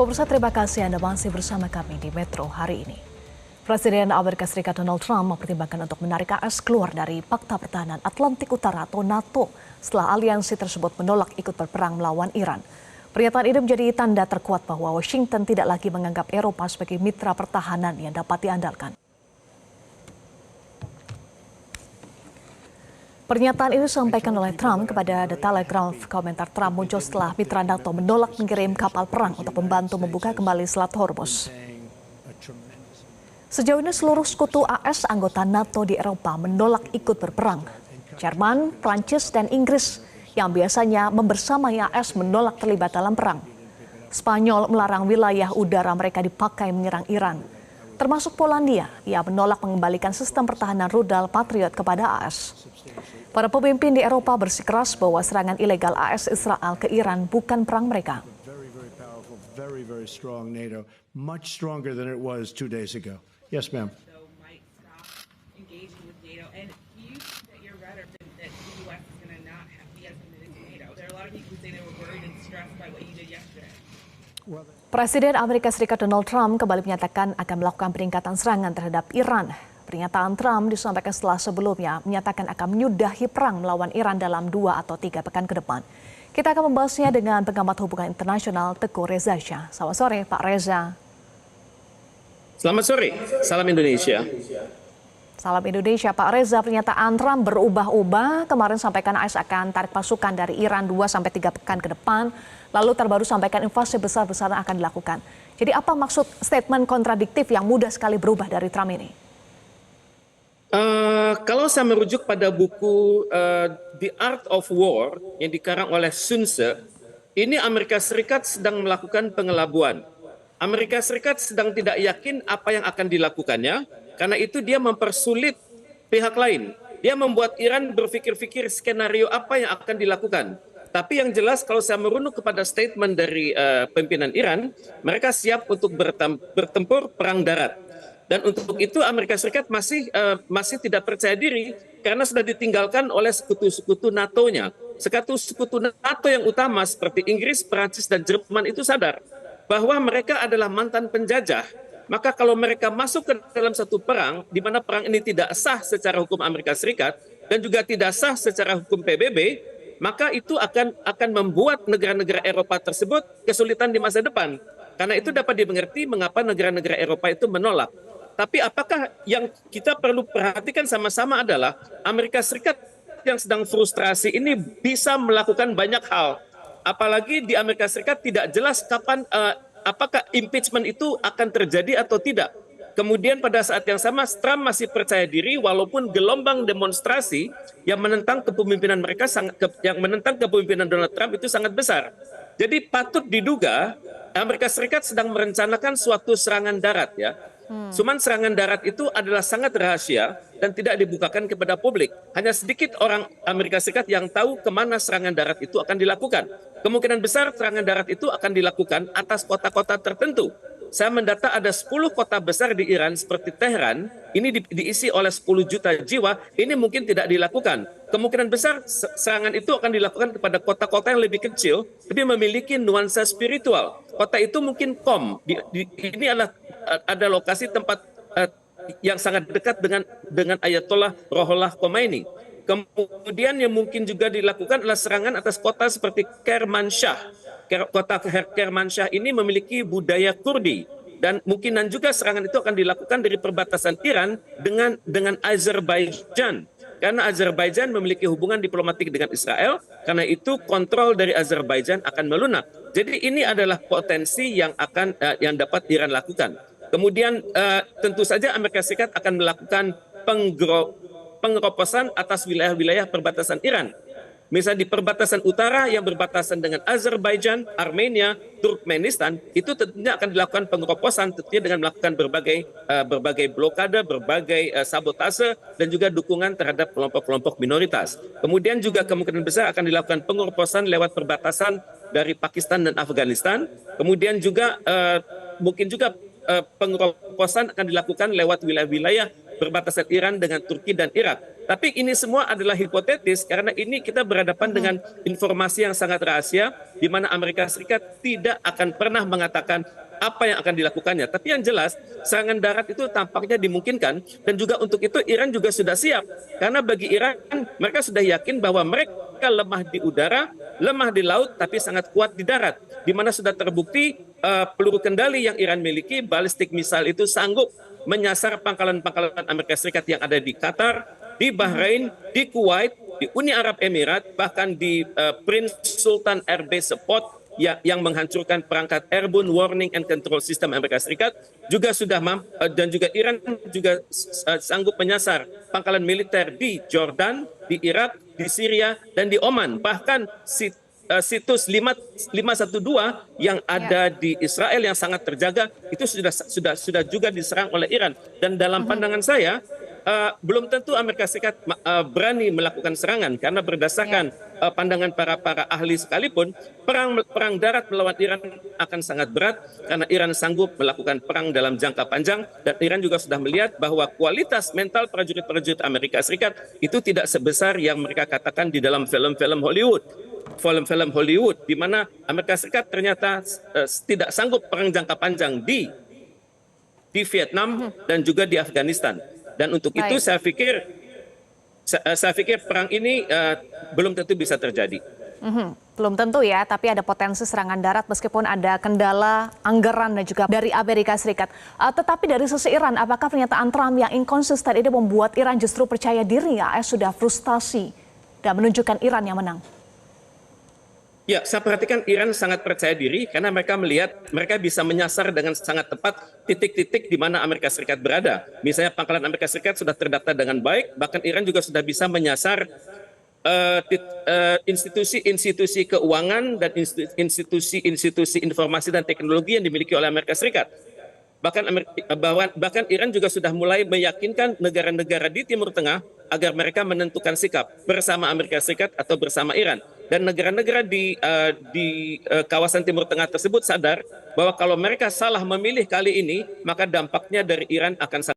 Pemirsa, terima kasih Anda masih bersama kami di Metro hari ini. Presiden Amerika Serikat Donald Trump mempertimbangkan untuk menarik AS keluar dari Pakta Pertahanan Atlantik Utara atau NATO setelah aliansi tersebut menolak ikut berperang melawan Iran. Pernyataan ini menjadi tanda terkuat bahwa Washington tidak lagi menganggap Eropa sebagai mitra pertahanan yang dapat diandalkan. Pernyataan ini disampaikan oleh Trump kepada The Telegraph. Komentar Trump muncul setelah mitra NATO menolak mengirim kapal perang untuk membantu membuka kembali Selat Hormuz. Sejauh ini seluruh sekutu AS anggota NATO di Eropa menolak ikut berperang. Jerman, Prancis, dan Inggris yang biasanya membersamai AS menolak terlibat dalam perang. Spanyol melarang wilayah udara mereka dipakai menyerang Iran. Termasuk Polandia, ia menolak mengembalikan sistem pertahanan rudal Patriot kepada AS. Para pemimpin di Eropa bersikeras bahwa serangan ilegal AS Israel ke Iran bukan perang mereka. Very strong NATO, much stronger than it was 2 days ago. Yes, ma'am. So might stop engaging with NATO, and do you think that you're right, or that the U.S. is going to not be as committed to NATO? There are a lot of people who say they were worried and stressed by what you did yesterday. Presiden Amerika Serikat Donald Trump kembali menyatakan akan melakukan peningkatan serangan terhadap Iran. Pernyataan Trump disampaikan setelah sebelumnya menyatakan akan menyudahi perang melawan Iran dalam 2 atau 3 pekan ke depan. Kita akan membahasnya dengan pengamat hubungan internasional Teguh Reza Shah. Selamat sore, Pak Reza. Selamat sore, salam Indonesia. Salam Indonesia, Pak Reza. Pernyataan Trump berubah-ubah. Kemarin sampaikan AS akan tarik pasukan dari Iran 2-3 pekan ke depan. Lalu terbaru sampaikan invasi besar-besaran akan dilakukan. Jadi apa maksud statement kontradiktif yang mudah sekali berubah dari Trump ini? Kalau saya merujuk pada buku The Art of War yang dikarang oleh Sun Tzu, ini Amerika Serikat sedang melakukan pengelabuan. Amerika Serikat sedang tidak yakin apa yang akan dilakukannya, karena itu dia mempersulit pihak lain. Dia membuat Iran berpikir-pikir skenario apa yang akan dilakukan. Tapi yang jelas kalau saya merunuk kepada statement dari pimpinan Iran, mereka siap untuk bertempur perang darat. Dan untuk itu Amerika Serikat masih tidak percaya diri karena sudah ditinggalkan oleh sekutu-sekutu NATO-nya. Sekutu NATO yang utama seperti Inggris, Prancis, dan Jerman itu sadar bahwa mereka adalah mantan penjajah. Maka kalau mereka masuk ke dalam satu perang, di mana perang ini tidak sah secara hukum Amerika Serikat dan juga tidak sah secara hukum PBB, maka itu akan membuat negara-negara Eropa tersebut kesulitan di masa depan. Karena itu dapat dimengerti mengapa negara-negara Eropa itu menolak. Tapi apakah yang kita perlu perhatikan sama-sama adalah Amerika Serikat yang sedang frustrasi ini bisa melakukan banyak hal. Apalagi di Amerika Serikat tidak jelas kapan apakah impeachment itu akan terjadi atau tidak. Kemudian pada saat yang sama Trump masih percaya diri walaupun gelombang demonstrasi yang menentang kepemimpinan yang menentang kepemimpinan Donald Trump itu sangat besar. Jadi patut diduga Amerika Serikat sedang merencanakan suatu serangan darat ya. Cuman serangan darat itu adalah sangat rahasia dan tidak dibukakan kepada publik. Hanya sedikit orang Amerika Serikat yang tahu kemana serangan darat itu akan dilakukan. Kemungkinan besar serangan darat itu akan dilakukan atas kota-kota tertentu. Saya mendata ada 10 kota besar di Iran seperti Tehran, ini diisi oleh 10 juta jiwa, ini mungkin tidak dilakukan. Kemungkinan besar serangan itu akan dilakukan kepada kota-kota yang lebih kecil, tapi memiliki nuansa spiritual. Kota itu mungkin Qom, ini ada lokasi tempat yang sangat dekat dengan Ayatollah Ruhollah Khomeini. Kemudian yang mungkin juga dilakukan adalah serangan atas kota seperti Kermanshah. Kota Kermanshah ini memiliki budaya Kurdi dan mungkinan juga serangan itu akan dilakukan dari perbatasan Iran dengan Azerbaijan karena Azerbaijan memiliki hubungan diplomatik dengan Israel, karena itu kontrol dari Azerbaijan akan melunak. Jadi ini adalah potensi yang dapat Iran lakukan. Kemudian tentu saja Amerika Serikat akan melakukan pengeroposan atas wilayah-wilayah perbatasan Iran. Misalnya di perbatasan utara yang berbatasan dengan Azerbaijan, Armenia, Turkmenistan, itu tentunya akan dilakukan pengeroposan tentunya dengan melakukan berbagai blokade, berbagai sabotase, dan juga dukungan terhadap kelompok-kelompok minoritas. Kemudian juga kemungkinan besar akan dilakukan pengeroposan lewat perbatasan dari Pakistan dan Afghanistan. Kemudian juga mungkin juga pengeroposan akan dilakukan lewat wilayah-wilayah berbatasan Iran dengan Turki dan Irak. Tapi ini semua adalah hipotetis karena ini kita berhadapan dengan informasi yang sangat rahasia di mana Amerika Serikat tidak akan pernah mengatakan apa yang akan dilakukannya. Tapi yang jelas serangan darat itu tampaknya dimungkinkan dan juga untuk itu Iran juga sudah siap. Karena bagi Iran mereka sudah yakin bahwa mereka lemah di udara, lemah di laut tapi sangat kuat di darat. Di mana sudah terbukti peluru kendali yang Iran miliki, ballistic missile itu sanggup menyasar pangkalan-pangkalan Amerika Serikat yang ada di Qatar, di Bahrain, di Kuwait, di Uni Arab Emirat, bahkan di Prince Sultan Airbase Support yang menghancurkan perangkat airborne warning and control system Amerika Serikat juga sudah dan juga Iran juga sanggup menyasar pangkalan militer di Jordan, di Irak, di Syria dan di Oman. Bahkan situs 512 yang ada di Israel yang sangat terjaga itu sudah juga diserang oleh Iran dan dalam pandangan saya belum tentu Amerika Serikat berani melakukan serangan karena berdasarkan pandangan para ahli sekalipun perang darat melawan Iran akan sangat berat karena Iran sanggup melakukan perang dalam jangka panjang dan Iran juga sudah melihat bahwa kualitas mental prajurit-prajurit Amerika Serikat itu tidak sebesar yang mereka katakan di dalam film-film Hollywood. Film-film Hollywood di mana Amerika Serikat ternyata tidak sanggup perang jangka panjang di Vietnam dan juga di Afghanistan. Dan untuk itu saya pikir perang ini belum tentu bisa terjadi. Belum tentu ya, tapi ada potensi serangan darat meskipun ada kendala anggaran dan juga dari Amerika Serikat. Tetapi dari sisi Iran, apakah pernyataan Trump yang inkonsisten ini membuat Iran justru percaya diri AS sudah frustasi dan menunjukkan Iran yang menang? Ya, saya perhatikan Iran sangat percaya diri karena mereka melihat mereka bisa menyasar dengan sangat tepat titik-titik di mana Amerika Serikat berada. Misalnya pangkalan Amerika Serikat sudah terdaftar dengan baik, bahkan Iran juga sudah bisa menyasar institusi-institusi keuangan dan institusi-institusi informasi dan teknologi yang dimiliki oleh Amerika Serikat. Bahkan Iran juga sudah mulai meyakinkan negara-negara di Timur Tengah agar mereka menentukan sikap bersama Amerika Serikat atau bersama Iran. Dan negara-negara di kawasan Timur Tengah tersebut sadar bahwa kalau mereka salah memilih kali ini, maka dampaknya dari Iran akan sangat